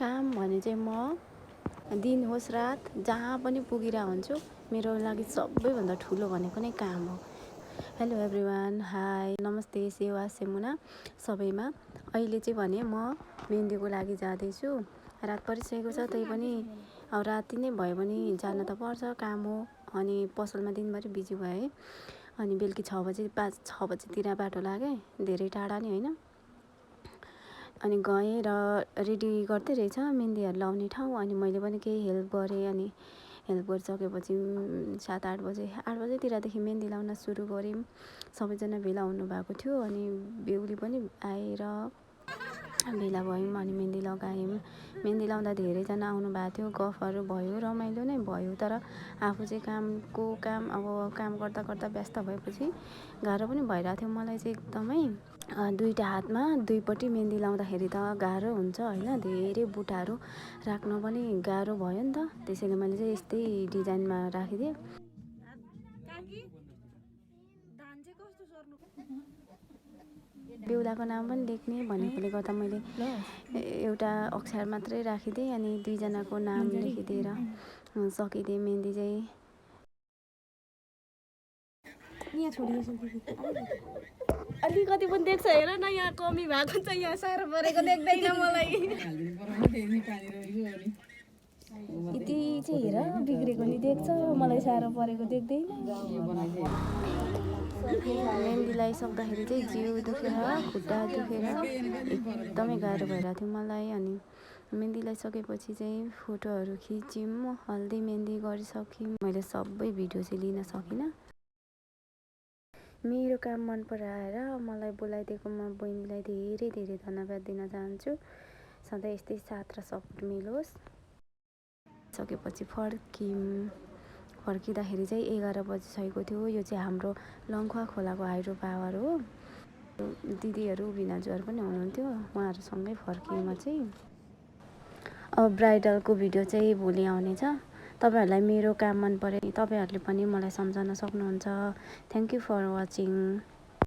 काम भने चाहिँ म दिन होस् रात जहाँ पनि पुगिरहेको हुन्छु। मेरो लागि सबैभन्दा ठुलो भनेको नै काम हो। हेलो एभ्रिवान, हाई, नमस्ते, सेवा सेमुना सबैमा। अहिले चाहिँ भने म मेहन्दीको लागि जाँदैछु। रात परिसकेको छ, त्यही पनि अब राति नै भयो भने जान त पर्छ, काम हो। अनि पसलमा दिनभरि बिजी भएँ। अनि बेलुकी 6 बजे 5-6 बजेतिर बाटो लागेँ, धेरै टाढा नि होइन। अनि गएँ र रेडी गर्दै रहेछ मेहन्दीहरू लाउने ठाउँ। अनि मैले पनि केही हेल्प गरेँ। अनि हेल्प गरिसकेपछि 7-8 बजे 8 बजेतिरदेखि मेहन्दी लाउन सुरु गऱ्यौँ। सबैजना भेला हुनुभएको थियो। अनि बेहुली पनि आएर भेला भयौँ। अनि मेहन्दी लगायौँ। मेहन्दी लाउँदा धेरैजना आउनु भएको थियो, गफहरू भयो, रमाइलो नै भयो। तर आफू चाहिँ काम अब काम गर्दा गर्दा व्यस्त भएपछि गाह्रो पनि भइरहेको थियो मलाई चाहिँ एकदमै। दुईवटा हातमा दुईपट्टि मेहन्दी लाउँदाखेरि त गाह्रो हुन्छ होइन, धेरै बुट्टाहरू राख्न पनि गाह्रो भयो नि त। त्यसैले मैले चाहिँ यस्तै डिजाइनमा राखिदिएँ। बेहुलाको नाम पनि लेख्ने भनेकोले गर्दा मैले एउटा अक्षर मात्रै राखिदिएँ। अनि दुईजनाको नाम लेखिदिएर सकिदिएँ मेहन्दी चाहिँ। अलिकति पनि देख्छ हेर न, यहाँ कमी भएको छ, यहाँ साह्रो परेको देख्दैन मलाई। यति चाहिँ हेर बिग्रेको नि देख्छ, मलाई साह्रो परेको देख्दैन। मेहन्दी लगाइसक्दाखेरि चाहिँ जिउ दुखेर खुट्टा दुखेर एकदमै गाह्रो भइरहेको थियो मलाई। अनि मेहन्दी लगाइसकेपछि चाहिँ फोटोहरू खिच्यौँ, हल्दी मेहन्दी गरिसक्यौँ। मैले सबै भिडियो चाहिँ लिन सकिनँ। मेरो काम मन पराएर मलाई बोलाइदिएकोमा बहिनीलाई धेरै धेरै धन्यवाद दिन चाहन्छु। सधैँ यस्तै साथ र सपोर्ट मिलोस्। सकेपछि फर्किँदाखेरि चाहिँ 11 बजिसकेको थियो। यो चाहिँ हाम्रो लङ्खुवा खोलाको हाइड्रो पावर हो। दिदीहरू भिनाजुहरू पनि हुनुहुन्थ्यो, उहाँहरूसँगै फर्किएँ म चाहिँ। अब ब्राइडलको भिडियो चाहिँ भोलि आउनेछ। तपाईहरूलाई मेरो काम मन परे तपाईँहरूले पनि मलाई सम्झाउन सक्नुहुन्छ। Thank you for watching.